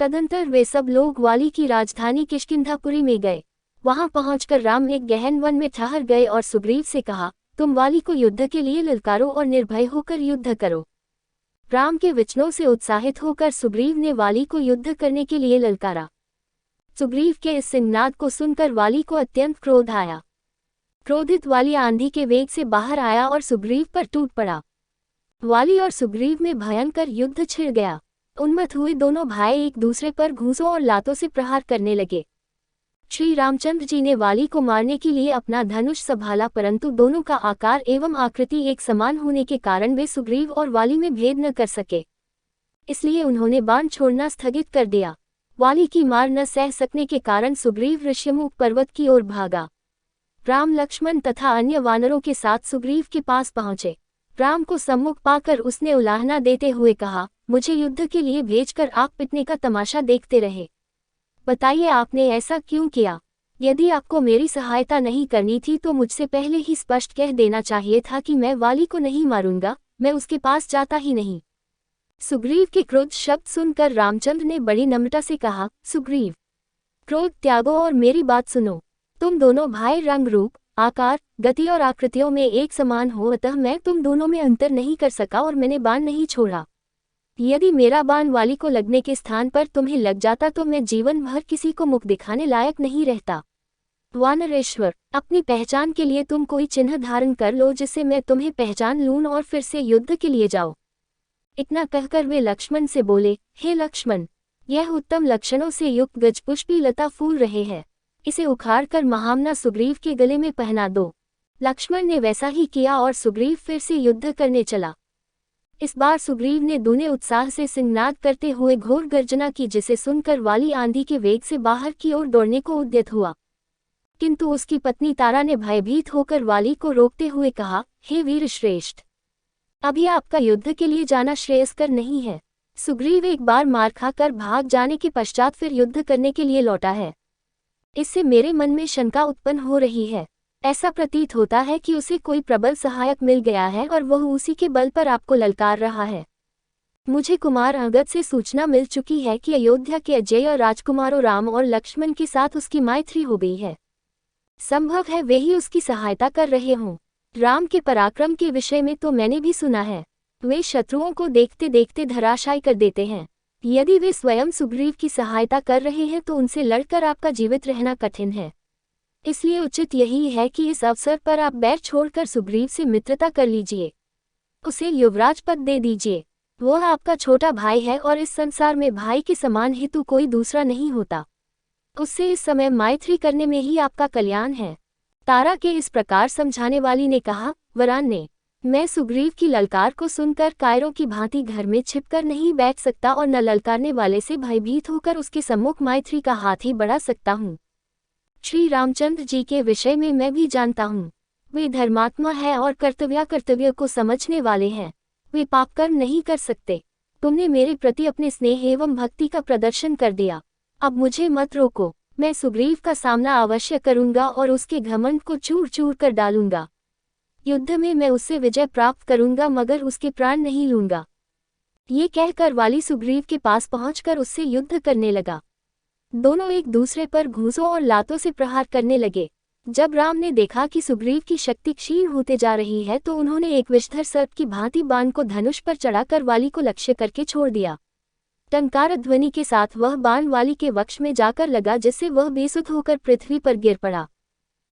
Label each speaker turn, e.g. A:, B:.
A: तदंतर वे सब लोग वाली की राजधानी किष्किंधापुरी में गए। वहां पहुंचकर राम एक गहन वन में ठहर गए और सुग्रीव से कहा, तुम वाली को युद्ध के लिए ललकारो और निर्भय होकर युद्ध करो। राम के वचनों से उत्साहित होकर सुग्रीव ने वाली को युद्ध करने के लिए ललकारा। सुग्रीव के इस सिंहनाद को सुनकर वाली को अत्यंत क्रोध आया। क्रोधित वाली आंधी के वेग से बाहर आया और सुग्रीव पर टूट पड़ा। वाली और सुग्रीव में भयंकर युद्ध छिड़ गया। उन्मत्त हुए दोनों भाई एक दूसरे पर घूंसों और लातों से प्रहार करने लगे। श्री रामचंद्र जी ने वाली को मारने के लिए अपना धनुष संभाला, परंतु दोनों का आकार एवं आकृति एक समान होने के कारण वे सुग्रीव और वाली में भेद न कर सके। इसलिए उन्होंने बाण छोड़ना स्थगित कर दिया। वाली की मार न सह सकने के कारण सुग्रीव ऋष्यमुख पर्वत की ओर भागा। राम लक्ष्मण तथा अन्य वानरों के साथ सुग्रीव के पास पहुंचे। राम को सम्मुख पाकर उसने उलाहना देते हुए कहा, मुझे युद्ध के लिए भेजकर आप पिटने का तमाशा देखते रहे। बताइए आपने ऐसा क्यों किया? यदि आपको मेरी सहायता नहीं करनी थी तो मुझसे पहले ही स्पष्ट कह देना चाहिए था कि मैं वाली को नहीं मारूंगा, मैं उसके पास जाता ही नहीं। सुग्रीव के क्रोध शब्द सुनकर रामचंद्र ने बड़ी नम्रता से कहा, सुग्रीव, क्रोध त्यागो और मेरी बात सुनो। तुम दोनों भाई रंग रूप, आकार, गति और आकृतियों में एक समान हो, अतः मैं तुम दोनों में अंतर नहीं कर सका और मैंने बाण नहीं छोड़ा। यदि मेरा बाण वाली को लगने के स्थान पर तुम्हें लग जाता तो मैं जीवन भर किसी को मुख दिखाने लायक नहीं रहता। वानरेश्वर, अपनी पहचान के लिए तुम कोई चिन्ह धारण कर लो जिससे मैं तुम्हें पहचान लूं और फिर से युद्ध के लिए जाओ। इतना कहकर वे लक्ष्मण से बोले, हे लक्ष्मण, यह उत्तम लक्षणों से युक्त गजपुष्पी लता फूल रहे हैं, इसे उखाड़कर महामना सुग्रीव के गले में पहना दो। लक्ष्मण ने वैसा ही किया और सुग्रीव फिर से युद्ध करने चला। इस बार सुग्रीव ने दूने उत्साह से सिंहनाद करते हुए घोर गर्जना की, जिसे सुनकर वाली आंधी के वेग से बाहर की ओर दौड़ने को उद्यत हुआ। किंतु उसकी पत्नी तारा ने भयभीत होकर वाली को रोकते हुए कहा, हे वीर श्रेष्ठ, अभी आपका युद्ध के लिए जाना श्रेयस्कर नहीं है। सुग्रीव एक बार मार खाकर भाग जाने के पश्चात फिर युद्ध करने के लिए लौटा है। इससे मेरे मन में शंका उत्पन्न हो रही है। ऐसा प्रतीत होता है कि उसे कोई प्रबल सहायक मिल गया है और वह उसी के बल पर आपको ललकार रहा है। मुझे कुमार अंगद से सूचना मिल चुकी है कि अयोध्या के अजेय राजकुमारों राम और लक्ष्मण के साथ उसकी मैत्री हो गई है। संभव है वे ही उसकी सहायता कर रहे हों। राम के पराक्रम के विषय में तो मैंने भी सुना है, वे शत्रुओं को देखते देखते धराशायी कर देते हैं। यदि वे स्वयं सुग्रीव की सहायता कर रहे हैं तो उनसे लड़कर आपका जीवित रहना कठिन है। इसलिए उचित यही है कि इस अवसर पर आप बैर छोड़कर सुग्रीव से मित्रता कर लीजिए, उसे युवराज पद दे दीजिए। वह आपका छोटा भाई है और इस संसार में भाई के समान हेतु कोई दूसरा नहीं होता। उससे इस समय मैत्री करने में ही आपका कल्याण है। तारा के इस प्रकार समझाने वाली ने कहा, वरान ने, मैं सुग्रीव की ललकार को सुनकर कायरों की भांति घर में छिपकर नहीं बैठ सकता और न ललकारने वाले से भयभीत होकर उसके सम्मुख मैत्री का हाथ ही बढ़ा सकता हूँ। श्री रामचंद्र जी के विषय में मैं भी जानता हूँ, वे धर्मात्मा है और कर्तव्य को समझने वाले हैं। वे पापकर्म नहीं कर सकते। तुमने मेरे प्रति अपने स्नेह एवं भक्ति का प्रदर्शन कर दिया, अब मुझे मत रोको। मैं सुग्रीव का सामना अवश्य करूंगा और उसके घमंड को चूर चूर कर डालूंगा। युद्ध में मैं उससे विजय प्राप्त करूंगा मगर उसके प्राण नहीं लूंगा। ये कहकर वाली सुग्रीव के पास पहुंचकर उससे युद्ध करने लगा। दोनों एक दूसरे पर घूंसों और लातों से प्रहार करने लगे। जब राम ने देखा कि सुग्रीव की शक्ति क्षीण होते जा रही है तो उन्होंने एक विषधर सर्प की भांति बाण को धनुष पर चढ़ाकर वाली को लक्ष्य करके छोड़ दिया। टंकार ध्वनि के साथ वह बाण वाली के वक्ष में जाकर लगा, जिससे वह बेसुध होकर पृथ्वी पर गिर पड़ा।